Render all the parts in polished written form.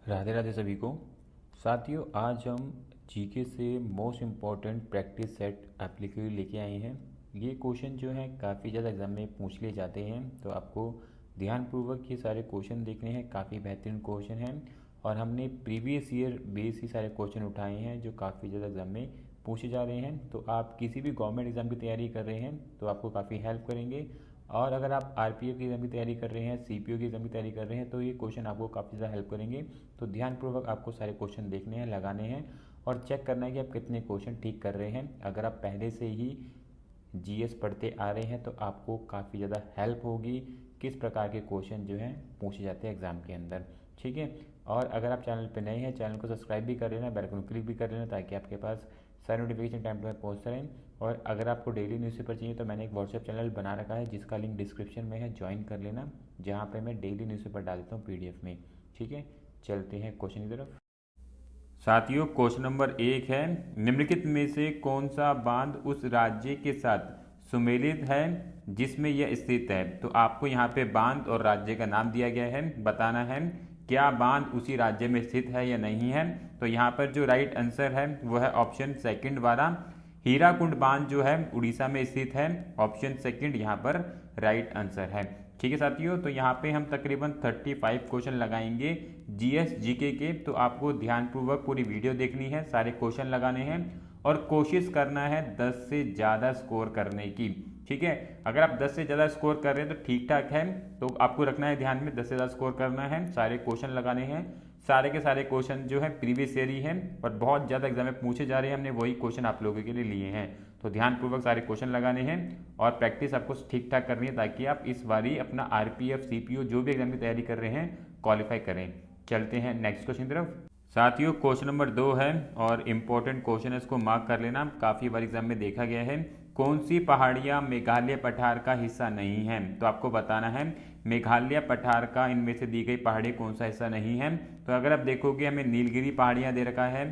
राधे राधे सभी को। साथियों, आज हम जीके से मोस्ट इम्पॉर्टेंट प्रैक्टिस सेट एप्लीकेटिव लेके आए हैं। ये क्वेश्चन जो है काफ़ी ज़्यादा एग्जाम में पूछ लिए जाते हैं, तो आपको ध्यानपूर्वक ये सारे क्वेश्चन देखने हैं। काफ़ी बेहतरीन क्वेश्चन हैं और हमने प्रीवियस ईयर बेस ही सारे क्वेश्चन उठाए हैं जो काफ़ी ज़्यादा एग्जाम में पूछे जा रहे हैं। तो आप किसी भी गवर्नमेंट एग्ज़ाम की तैयारी कर रहे हैं तो आपको काफ़ी हेल्प करेंगे। और अगर आप आरपीएफ की एग्ज़ाम की तैयारी कर रहे हैं, सीपीओ की एग्ज़ाम की तैयारी कर रहे हैं, तो ये क्वेश्चन आपको काफ़ी ज़्यादा हेल्प करेंगे। तो ध्यानपूर्वक आपको सारे क्वेश्चन देखने हैं, लगाने हैं और चेक करना है कि आप कितने क्वेश्चन ठीक कर रहे हैं। अगर आप पहले से ही जीएस पढ़ते आ रहे हैं तो आपको काफ़ी ज़्यादा हेल्प होगी किस प्रकार के क्वेश्चन जो हैं पूछे जाते हैं एग्ज़ाम के अंदर। ठीक है। और अगर आप चैनल पर नए हैं, चैनल को सब्सक्राइब भी कर लेना, बेल आइकन क्लिक भी कर लेना ताकि आपके पास सारे नोटिफिकेशन टाइम पर पहुँचते रहें। और अगर आपको डेली न्यूज़पेपर चाहिए तो मैंने एक व्हाट्सएप चैनल बना रखा है जिसका लिंक डिस्क्रिप्शन में है, ज्वाइन कर लेना, जहाँ पे मैं डेली न्यूज़पेपर डाल देता हूँ पीडीएफ में। ठीक है, चलते हैं क्वेश्चन की तरफ। साथियों, क्वेश्चन नंबर 1 है, निम्नलिखित में से कौन सा बांध उस राज्य के साथ सुमेलित है जिसमें यह स्थित है। तो आपको यहाँ पे बांध और राज्य का नाम दिया गया है, बताना है क्या बांध उसी राज्य में स्थित है या नहीं है। तो यहाँ पर जो राइट आंसर है वो है ऑप्शन सेकंड वाला, हीराकुंड बांध जो है उड़ीसा में स्थित है। ऑप्शन सेकंड यहाँ पर राइट आंसर है। ठीक है साथियों, तो यहाँ पे हम तकरीबन 35 क्वेश्चन लगाएंगे जीएस जीके के। तो आपको ध्यानपूर्वक पूरी वीडियो देखनी है, सारे क्वेश्चन लगाने हैं और कोशिश करना है 10 से ज़्यादा स्कोर करने की। ठीक है, अगर आप 10 से ज़्यादा स्कोर कर रहे हैं तो ठीक ठाक है, तो आपको रखना है ध्यान में 10 से ज़्यादा स्कोर करना है, सारे क्वेश्चन लगाने हैं। सारे के सारे क्वेश्चन जो है प्रीवियस ईयर ही हैं और बहुत ज़्यादा एग्जाम में पूछे जा रहे हैं, हमने वही क्वेश्चन आप लोगों के लिए लिए हैं। तो ध्यानपूर्वक सारे क्वेश्चन लगाने हैं और प्रैक्टिस आपको ठीक ठाक करनी है ताकि आप इस बारी अपना आरपीएफ सीपीओ जो भी एग्जाम की तैयारी कर रहे हैं क्वालिफाई करें। चलते हैं नेक्स्ट क्वेश्चन की तरफ। साथियों, क्वेश्चन नंबर 2 है और इम्पोर्टेंट क्वेश्चन है, इसको मार्क कर लेना, काफ़ी बार एग्जाम में देखा गया है। कौन सी पहाड़ियाँ मेघालय पठार का हिस्सा नहीं है। तो आपको बताना है मेघालय पठार का इनमें से दी गई पहाड़ी कौन सा हिस्सा नहीं है। तो अगर आप देखोगे हमें नीलगिरी पहाड़ियाँ दे रखा है,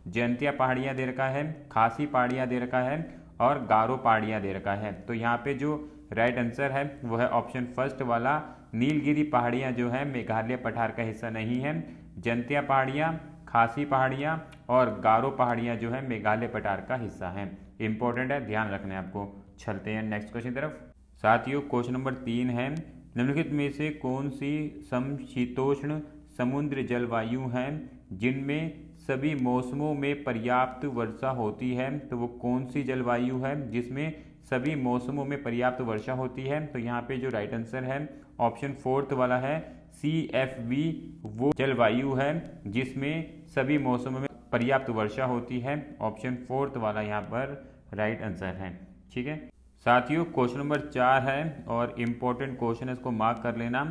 जयंतिया पहाड़ियाँ दे रखा है, खासी पहाड़ियाँ दे रखा है और गारो पहाड़ियाँ दे रखा है। तो यहाँ पे जो राइट आंसर है वो है ऑप्शन फर्स्ट वाला, नीलगिरी पहाड़ियाँ जो है मेघालय पठार का हिस्सा नहीं है। जयंतिया पहाड़ियाँ, खासी पहाड़ियाँ और गारो पहाड़ियाँ जो है मेघालय पठार का हिस्सा हैं। इंपॉर्टेंट है, ध्यान रखना है आपको। चलते हैं नेक्स्ट क्वेश्चन की तरफ। साथियों, क्वेश्चन नंबर 3 है, निम्नलिखित में से कौन सी समशीतोष्ण समुद्र जलवायु है जिनमें सभी मौसमों में पर्याप्त वर्षा होती है। तो वो कौन सी जलवायु है जिसमें सभी मौसमों में पर्याप्त वर्षा होती है। तो यहाँ पे जो राइट आंसर है ऑप्शन फोर्थ वाला है, CFB वो जलवायु है जिसमें सभी मौसमों में पर्याप्त वर्षा होती है। ऑप्शन फोर्थ वाला यहाँ पर राइट आंसर है। ठीक है साथियों, क्वेश्चन नंबर 4 है और इम्पोर्टेंट क्वेश्चन है, इसको मार्क कर लेना।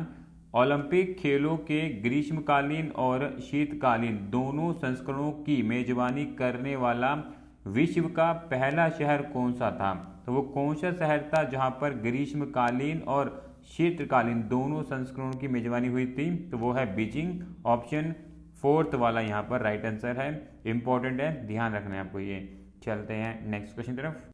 ओलंपिक खेलों के ग्रीष्मकालीन और शीतकालीन दोनों संस्करणों की मेजबानी करने वाला विश्व का पहला शहर कौन सा था। तो वो कौन सा शहर था जहां पर ग्रीष्मकालीन और शीतकालीन दोनों संस्करणों की मेजबानी हुई थी। तो वो है बीजिंग। ऑप्शन फोर्थ वाला यहाँ पर राइट आंसर है। इंपॉर्टेंट है, ध्यान रखना है आपको ये। चलते हैं नेक्स्ट क्वेश्चन की तरफ।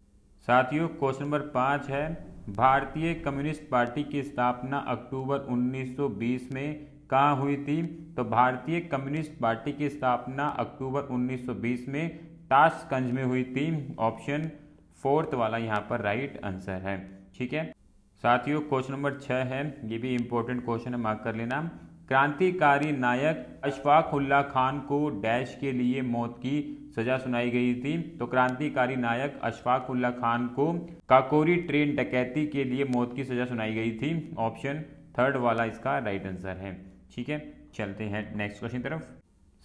साथियों, क्वेश्चन नंबर 5 है, भारतीय कम्युनिस्ट पार्टी की स्थापना अक्टूबर 1920 में कहाँ हुई थी। तो भारतीय कम्युनिस्ट पार्टी की स्थापना अक्टूबर 1920 में ताशकंज में हुई थी। ऑप्शन फोर्थ वाला यहाँ पर राइट आंसर है। ठीक है साथियों, क्वेश्चन नंबर 6 है, ये भी इंपॉर्टेंट क्वेश्चन है, मार्क कर लेना। क्रांतिकारी नायक अशफाक उल्ला खान को डैश के लिए मौत की सजा सुनाई गई थी। तो क्रांतिकारी नायक अशफाक उल्ला खान को काकोरी ट्रेन डकैती के लिए मौत की सजा सुनाई गई थी। ऑप्शन थर्ड वाला इसका राइट आंसर है। ठीक है, चलते हैं नेक्स्ट क्वेश्चन तरफ।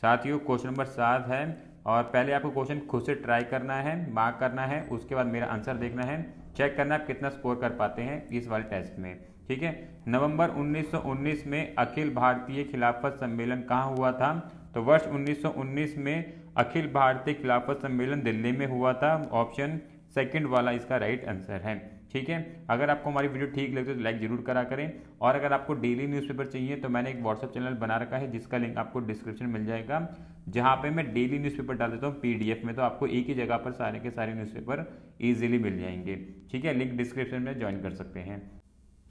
साथियों, क्वेश्चन नंबर 7 है और पहले आपको क्वेश्चन खुद से ट्राई करना है, मार्क करना है, उसके बाद मेरा आंसर देखना है, चेक करना है आप कितना स्कोर कर पाते हैं इस वाले टेस्ट में। ठीक है, नवंबर 1919 में अखिल भारतीय खिलाफत सम्मेलन कहाँ हुआ था। तो वर्ष 1919 में अखिल भारतीय खिलाफत सम्मेलन दिल्ली में हुआ था। ऑप्शन सेकंड वाला इसका राइट आंसर है। ठीक है, अगर आपको हमारी वीडियो ठीक लगे तो लाइक जरूर करा करें और अगर आपको डेली न्यूज़पेपर चाहिए तो मैंने एक व्हाट्सएप चैनल बना रखा है जिसका लिंक आपको डिस्क्रिप्शन में मिल जाएगा, जहां पे मैं डेली न्यूज़पेपर डाल देता हूँ पीडीएफ में, तो आपको एक ही जगह पर सारे के सारे न्यूज़पेपर ईजिली मिल जाएंगे। ठीक है, लिंक डिस्क्रिप्शन में ज्वाइन कर सकते हैं।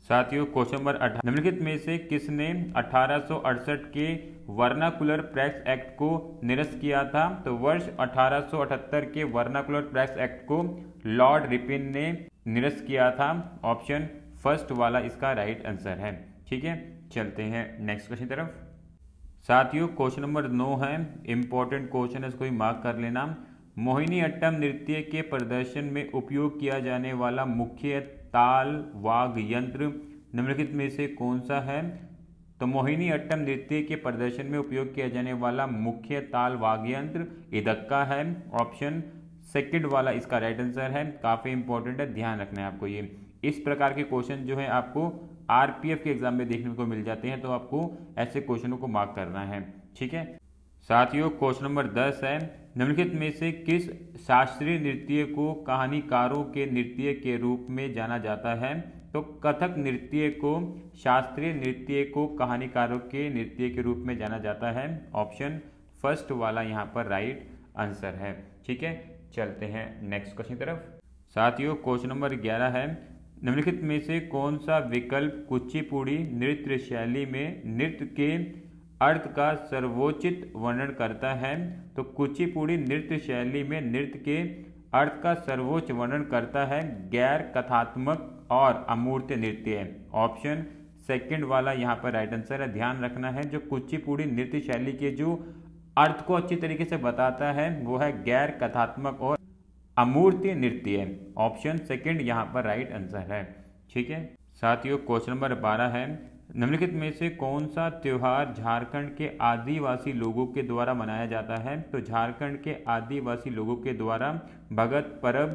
साथियों क्वेश्चन नंबर 18, निम्नलिखित में से किसने 1868 के वर्नाकुलर प्रैक्टिस एक्ट को निरस्त किया था? तो वर्ष 1878 के वर्नाकुलर प्रैक्टिस एक्ट को लॉर्ड रिपिन ने निरस्त किया था। ऑप्शन फर्स्ट वाला इसका राइट आंसर है। ठीक है, चलते हैं नेक्स्ट क्वेश्चन की तरफ। साथियों क्वेश्चन नंबर 9 है, इंपॉर्टेंट क्वेश्चन है, इसको भी मार्क कर लेना। मोहिनी अट्टम नृत्य के प्रदर्शन में उपयोग किया जाने वाला मुख्य ताल वाद्य यंत्र निम्नलिखित में से कौन सा है? तो मोहिनी अट्टम नृत्य के प्रदर्शन में उपयोग किया जाने वाला मुख्य ताल वाद्य यंत्र इदक्का है। ऑप्शन सेकंड वाला इसका राइट आंसर है। काफी इंपॉर्टेंट है, ध्यान रखना है आपको। ये इस प्रकार के क्वेश्चन जो है आपको आरपीएफ के एग्जाम में देखने को मिल जाते हैं, तो आपको ऐसे क्वेश्चनों को मार्क करना है। ठीक है साथियों, क्वेश्चन नंबर 10 है, निम्नलिखित में से किस शास्त्रीय नृत्य को कहानीकारों के नृत्य के रूप में जाना जाता है? तो कथक नृत्य को शास्त्रीय नृत्य को कहानीकारों के नृत्य के रूप में जाना जाता है। ऑप्शन फर्स्ट वाला यहाँ पर राइट आंसर है। ठीक है, चलते हैं नेक्स्ट क्वेश्चन की तरफ। साथियों क्वेश्चन नंबर 11 है, निम्नलिखित में से कौन सा विकल्प कुचिपुड़ी नृत्य शैली में नृत्य के अर्थ का सर्वोचित वर्णन करता है? तो कुचिपुड़ी नृत्य शैली में नृत्य के अर्थ का सर्वोच्च वर्णन करता है गैर कथात्मक और अमूर्त नृत्य। ऑप्शन सेकंड वाला यहाँ पर राइट आंसर है। ध्यान रखना है, जो कुचिपुड़ी नृत्य शैली के जो अर्थ को अच्छी तरीके से बताता है वो है गैर कथात्मक और अमूर्त नृत्य। ऑप्शन सेकंड यहाँ पर राइट आंसर है। ठीक है साथियों, क्वेश्चन नंबर 12 है, निम्नलिखित में से कौन सा त्योहार झारखंड के आदिवासी लोगों के द्वारा मनाया जाता है? तो झारखंड के आदिवासी लोगों के द्वारा भगत पर्व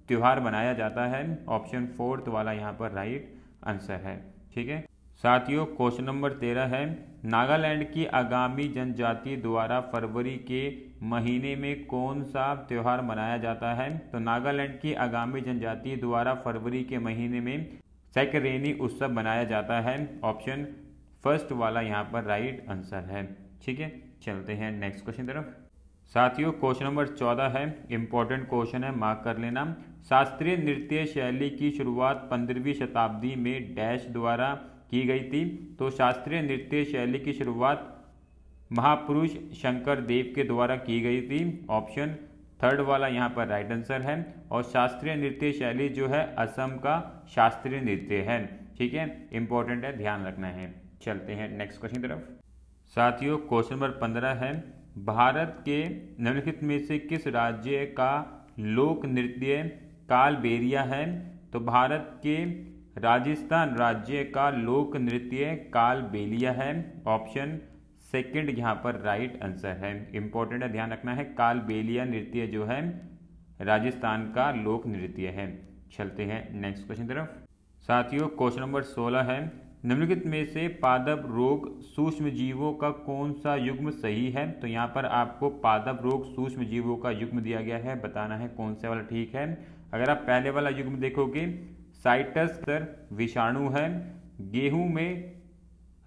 त्योहार मनाया जाता है। ऑप्शन फोर्थ वाला यहाँ पर राइट आंसर है। ठीक है साथियों, क्वेश्चन नंबर 13 है, नागालैंड की आगामी जनजाति द्वारा फरवरी के महीने में कौन सा त्योहार मनाया जाता है? तो नागालैंड की आगामी जनजाति द्वारा फरवरी के महीने में सैकरेनी उत्सव मनाया जाता है। ऑप्शन फर्स्ट वाला यहाँ पर राइट आंसर है। ठीक है, चलते हैं नेक्स्ट क्वेश्चन तरफ। साथियों क्वेश्चन नंबर 14 है, इंपॉर्टेंट क्वेश्चन है, मार्क कर लेना। शास्त्रीय नृत्य शैली की शुरुआत 15वीं शताब्दी में डैश द्वारा की गई थी? तो शास्त्रीय नृत्य शैली की शुरुआत महापुरुष शंकर देव के द्वारा की गई थी। ऑप्शन थर्ड वाला यहाँ पर राइट आंसर है। और शास्त्रीय नृत्य शैली जो है असम का शास्त्रीय नृत्य है। ठीक है, इंपॉर्टेंट है, ध्यान रखना है। चलते हैं नेक्स्ट क्वेश्चन की तरफ। साथियों क्वेश्चन नंबर 15 है, भारत के निम्नलिखित में से किस राज्य का लोक नृत्य कालबेलिया है? तो भारत के राजस्थान राज्य का लोक नृत्य कालबेलिया है। ऑप्शन सेकंड यहाँ पर राइट आंसर है। इंपॉर्टेंट है, ध्यान रखना है। कालबेलिया नृत्य जो है राजस्थान का लोक नृत्य है। चलते हैं नेक्स्ट क्वेश्चन तरफ। साथियों क्वेश्चन नंबर 16 है, निम्नलिखित में से पादप रोग सूक्ष्म जीवों का कौन सा युग्म सही है? तो यहाँ पर आपको पादप रोग सूक्ष्म जीवों का युग्म दिया गया है, बताना है कौन सा वाला ठीक है। अगर आप पहले वाला युग्म देखोगे साइटस विषाणु है, गेहूं में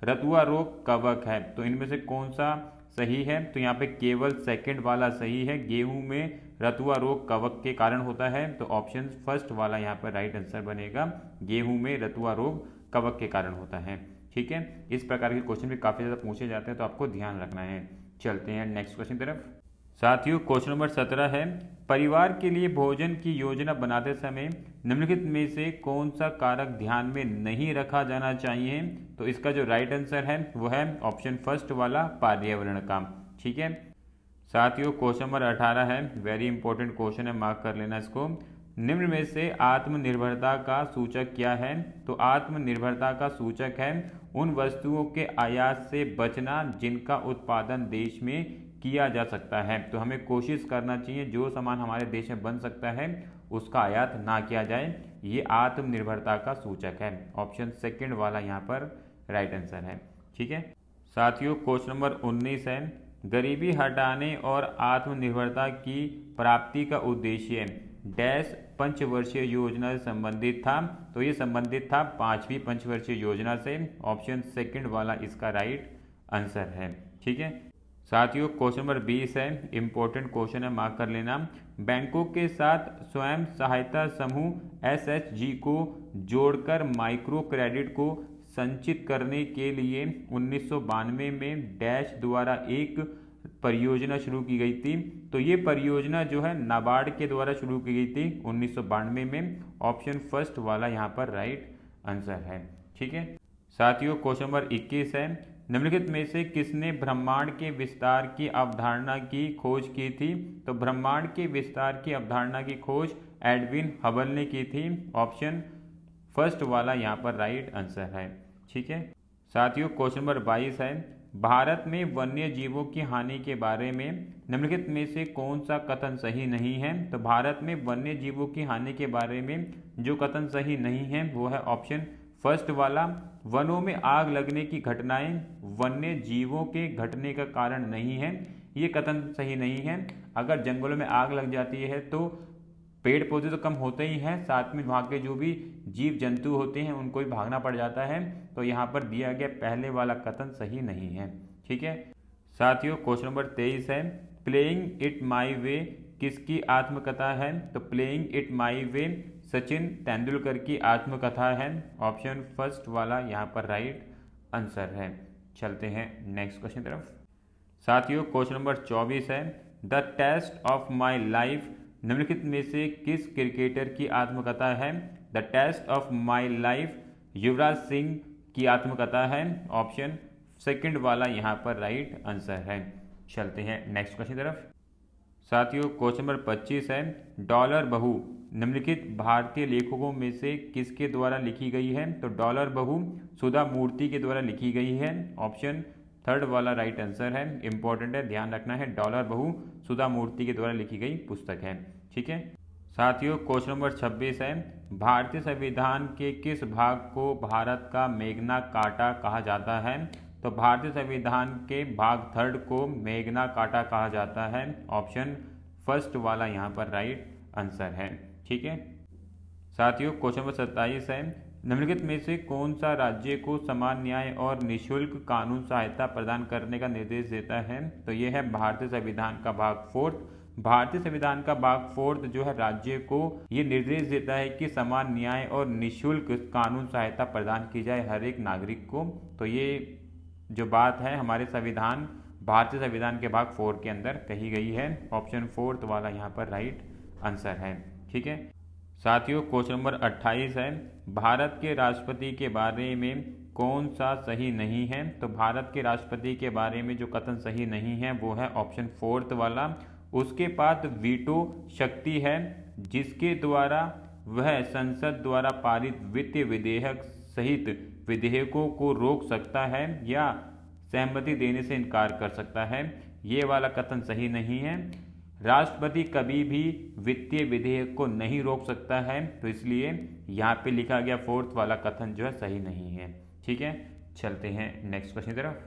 रतुआ रोग कवक है, तो इनमें से कौन सा सही है? तो यहाँ पे केवल सेकंड वाला सही है, गेहूं में रतुआ रोग कवक के कारण होता है। तो ऑप्शन फर्स्ट वाला यहाँ पर राइट आंसर बनेगा, गेहूं में रतुआ रोग कवक के कारण होता है। ठीक है, इस प्रकार के क्वेश्चन भी काफी ज्यादा पूछे जाते हैं, तो आपको ध्यान रखना है। चलते हैं नेक्स्ट क्वेश्चन तरफ। साथियों क्वेश्चन नंबर 17 है, परिवार के लिए भोजन की योजना बनाते समय निम्नलिखित में से कौन सा कारक ध्यान में नहीं रखा जाना चाहिए? तो इसका जो राइट आंसर है वो है ऑप्शन फर्स्ट वाला, पर्यावरण का। ठीक है साथियों, क्वेश्चन नंबर 18 है, वेरी इंपॉर्टेंट क्वेश्चन है, मार्क कर लेना इसको। निम्न में से आत्मनिर्भरता का सूचक क्या है? तो आत्मनिर्भरता का सूचक है उन वस्तुओं के आयात से बचना जिनका उत्पादन देश में किया जा सकता है। तो हमें कोशिश करना चाहिए जो सामान हमारे देश में बन सकता है उसका आयात ना किया जाए, ये आत्मनिर्भरता का सूचक है। ऑप्शन सेकंड वाला यहाँ पर राइट आंसर है। ठीक है साथियों, क्वेश्चन नंबर 19 है, गरीबी हटाने और आत्मनिर्भरता की प्राप्ति का उद्देश्य डैश पंचवर्षीय योजना से संबंधित था? तो ये संबंधित था 5वीं पंचवर्षीय योजना से। ऑप्शन सेकंड वाला इसका राइट आंसर है। ठीक है साथियों क्वेश्चन नंबर 20 है, इंपॉर्टेंट क्वेश्चन है, मार्क कर लेना। बैंकों के साथ स्वयं सहायता समूह एसएचजी को जोड़कर माइक्रो क्रेडिट को संचित करने के लिए 1992 में डैश द्वारा एक परियोजना शुरू की गई थी। तो ये परियोजना जो है नाबार्ड के द्वारा शुरू की गई थी 1992 में। ऑप्शन फर्स्ट वाला यहाँ पर राइट आंसर है। ठीक है साथियों, क्वेश्चन नंबर 21 है, निम्नलिखित में से किसने ब्रह्मांड के विस्तार की अवधारणा की खोज की थी? तो ब्रह्मांड के विस्तार की अवधारणा की खोज एडविन हबल ने की थी। ऑप्शन फर्स्ट वाला यहाँ पर राइट आंसर है। ठीक है साथियों, क्वेश्चन नंबर 22 है, भारत में वन्य जीवों की हानि के बारे में निम्नलिखित में से कौन सा कथन सही नहीं है? तो भारत में वन्य जीवों की हानि के बारे में जो कथन सही नहीं है वो है ऑप्शन फर्स्ट वाला, वनों में आग लगने की घटनाएं वन्य जीवों के घटने का कारण नहीं है। ये कथन सही नहीं है। अगर जंगलों में आग लग जाती है तो पेड़ पौधे तो कम होते ही हैं, साथ में वहाँ के जो भी जीव जंतु होते हैं उनको भी भागना पड़ जाता है। तो यहाँ पर दिया गया पहले वाला कथन सही नहीं है। ठीक है साथियों, क्वेश्चन नंबर 23 है, प्लेइंग इट माई वे किसकी आत्मकथा है? तो प्लेइंग इट माई वे सचिन तेंदुलकर की आत्मकथा है। ऑप्शन फर्स्ट वाला यहाँ पर राइट आंसर है। चलते हैं नेक्स्ट क्वेश्चन तरफ। साथियों क्वेश्चन नंबर 24 है, the test of my life निम्नलिखित में से किस क्रिकेटर की आत्मकथा है? The test of my life Yuvraj Singh की आत्मकथा है। ऑप्शन सेकंड वाला यहाँ पर राइट आंसर है। चलते हैं नेक्स्ट क्वेश्चन तरफ। साथियों क्वेश्चन नंबर 25 है, डॉलर बहू निम्नलिखित भारतीय लेखकों में से किसके द्वारा लिखी गई है? तो डॉलर बहू सुधा मूर्ति के द्वारा लिखी गई है। ऑप्शन थर्ड वाला राइट आंसर है। इंपॉर्टेंट है, ध्यान रखना है, डॉलर बहू सुधा मूर्ति के द्वारा लिखी गई पुस्तक है। ठीक है साथियों, क्वेश्चन नंबर 26 है, भारतीय संविधान के किस भाग को भारत का मेग्ना कार्टा कहा जाता है? तो भारतीय संविधान के भाग थर्ड को मेग्ना कार्टा कहा जाता है। ऑप्शन फर्स्ट वाला यहाँ पर राइट आंसर है। ठीक है साथियों, क्वेश्चन नंबर 27 है, निम्नलिखित में से कौन सा राज्य को समान न्याय और निःशुल्क कानून सहायता प्रदान करने का निर्देश देता है? तो यह है भारतीय संविधान का भाग फोर्थ। भारतीय संविधान का भाग फोर्थ जो है राज्य को ये निर्देश देता है कि समान न्याय और निःशुल्क कानून सहायता प्रदान की जाए हर एक नागरिक को। तो ये जो बात है हमारे संविधान भारतीय संविधान के भाग 4 के अंदर कही गई है। ऑप्शन फोर्थ वाला यहाँ पर राइट आंसर है। ठीक है साथियों, क्वेश्चन नंबर 28 है, भारत के राष्ट्रपति के बारे में कौन सा सही नहीं है? तो भारत के राष्ट्रपति के बारे में जो कथन सही नहीं है वो है ऑप्शन फोर्थ वाला, उसके पास वीटो शक्ति है जिसके द्वारा वह संसद द्वारा पारित वित्तीय विधेयक सहित विधेयकों को रोक सकता है या सहमति देने से इनकार कर सकता है। ये वाला कथन सही नहीं है। राष्ट्रपति कभी भी वित्तीय विधेयक को नहीं रोक सकता है, तो इसलिए यहाँ पे लिखा गया फोर्थ वाला कथन जो है सही नहीं है। ठीक है चलते हैं नेक्स्ट क्वेश्चन की तरफ।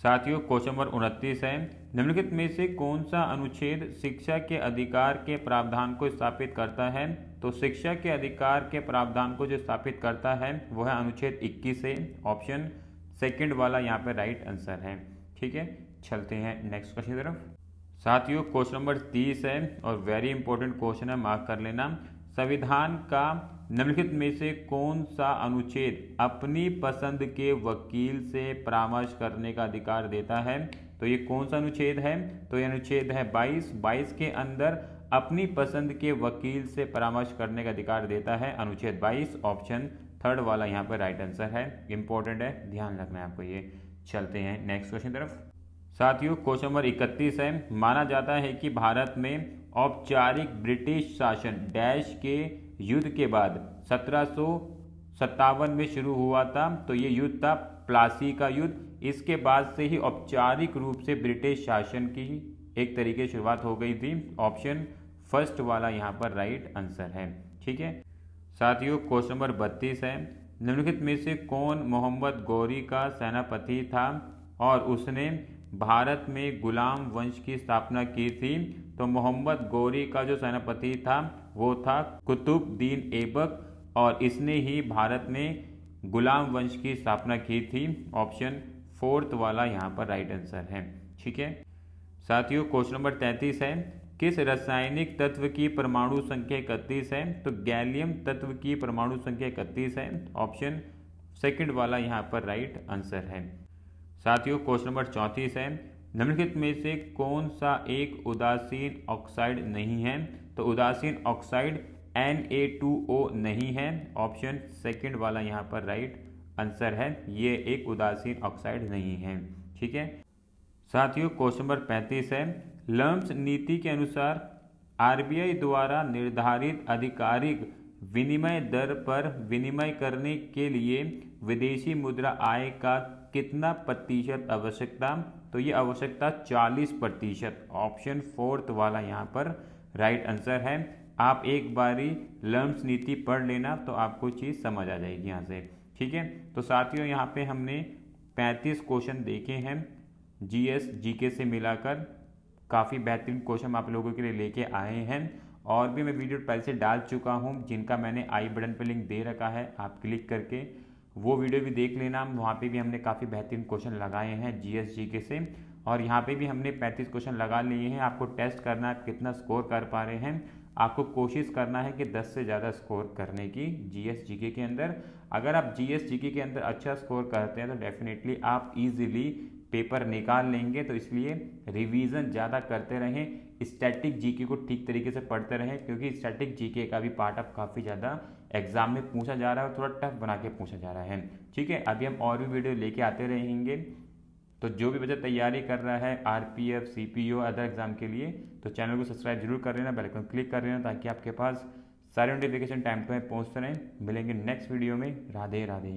साथियों क्वेश्चन नंबर 29 है, निम्नलिखित में से कौन सा अनुच्छेद शिक्षा के अधिकार के प्रावधान को स्थापित करता है? तो शिक्षा के अधिकार के प्रावधान को जो स्थापित करता है वो है अनुच्छेद 21 से। ऑप्शन सेकंड वाला यहाँ पे राइट आंसर है। ठीक है चलते हैं नेक्स्ट क्वेश्चन की तरफ। साथियों क्वेश्चन नंबर 30 है और वेरी इंपॉर्टेंट क्वेश्चन है, मार्क कर लेना। संविधान का निम्नलिखित में से कौन सा अनुच्छेद अपनी पसंद के वकील से परामर्श करने का अधिकार देता है? तो ये कौन सा अनुच्छेद है? तो ये अनुच्छेद है 22 के अंदर अपनी पसंद के वकील से परामर्श करने का अधिकार देता है अनुच्छेद 22। ऑप्शन थर्ड वाला यहाँ पर राइट आंसर है। इंपॉर्टेंट है, ध्यान रखना है आपको ये। चलते हैं नेक्स्ट क्वेश्चन तरफ। साथियों क्वेश्चन नंबर 31 है, माना जाता है कि भारत में औपचारिक ब्रिटिश शासन डैश के युद्ध के बाद 1757 में शुरू हुआ था। तो ये युद्ध था प्लासी का युद्ध। इसके बाद से ही औपचारिक रूप से ब्रिटिश शासन की एक तरीके से शुरुआत हो गई थी। ऑप्शन फर्स्ट वाला यहाँ पर राइट आंसर है। ठीक है साथियों क्वेश्चन नंबर 32 है, निम्नलिखित में से कौन मोहम्मद गौरी का सेनापति था और उसने भारत में गुलाम वंश की स्थापना की थी? तो मोहम्मद गौरी का जो सेनापति था वो था कुतुबुद्दीन ऐबक और इसने ही भारत में गुलाम वंश की स्थापना की थी। ऑप्शन फोर्थ वाला यहाँ पर राइट आंसर है। ठीक है साथियों क्वेश्चन नंबर 33 है, किस रासायनिक तत्व की परमाणु संख्या 31 है? तो गैलियम तत्व की परमाणु संख्या 31 है। ऑप्शन सेकंड वाला यहाँ पर राइट आंसर है। साथियों क्वेश्चन नंबर 34 है, निम्नलिखित में से कौन सा एक उदासीन ऑक्साइड नहीं है? तो उदासीन ऑक्साइड Na2O नहीं है। ऑप्शन सेकंड वाला यहाँ पर राइट आंसर है, ये एक उदासीन ऑक्साइड नहीं है। ठीक है। साथियों क्वेश्चन नंबर 35 है, लम्प्स नीति के अनुसार आरबीआई द्वारा निर्धारित आधिकारिक विनिमय दर पर विनिमय करने के लिए विदेशी मुद्रा आय का कितना प्रतिशत आवश्यकता? तो ये आवश्यकता 40%। ऑप्शन फोर्थ वाला यहाँ पर राइट आंसर है। आप एक बारी लम्प्स नीति पढ़ लेना तो आपको चीज़ समझ आ जाएगी यहाँ से। ठीक है। तो साथियों यहाँ पे हमने 35 क्वेश्चन देखे हैं जीएस जीके से मिलाकर। काफ़ी बेहतरीन क्वेश्चन आप लोगों के लिए लेके आए हैं, और भी मैं वीडियो पहले से डाल चुका हूं जिनका मैंने आई बटन पर लिंक दे रखा है, आप क्लिक करके वो वीडियो भी देख लेना। वहाँ पे भी हमने काफ़ी बेहतरीन क्वेश्चन लगाए हैं जीएस जीके से, और यहाँ पे भी हमने 35 क्वेश्चन लगा लिए हैं। आपको टेस्ट करना है कितना स्कोर कर पा रहे हैं। आपको कोशिश करना है कि 10 से ज़्यादा स्कोर करने की जीएस जीके के अंदर। अगर आप जीएस जीके के अंदर अच्छा स्कोर करते हैं तो डेफिनेटली आप इजीली पेपर निकाल लेंगे। तो इसलिए रिवीजन ज़्यादा करते रहें, स्टैटिक जीके को ठीक तरीके से पढ़ते रहें, क्योंकि स्टैटिक जीके का भी पार्ट अब काफ़ी ज़्यादा एग्जाम में पूछा जा रहा है और थोड़ा टफ बना के पूछा जा रहा है। ठीक है। अभी हम और भी वीडियो लेके आते रहेंगे। तो जो भी बच्चा तैयारी कर रहा है आरपीएफ, सीपीओ, अदर एग्जाम के लिए, तो चैनल को सब्सक्राइब जरूर कर लेना, बेल आइकन क्लिक कर लेना, ताकि आपके पास सारे नोटिफिकेशन टाइम पे पहुँचते रहें। मिलेंगे नेक्स्ट वीडियो में। राधे राधे।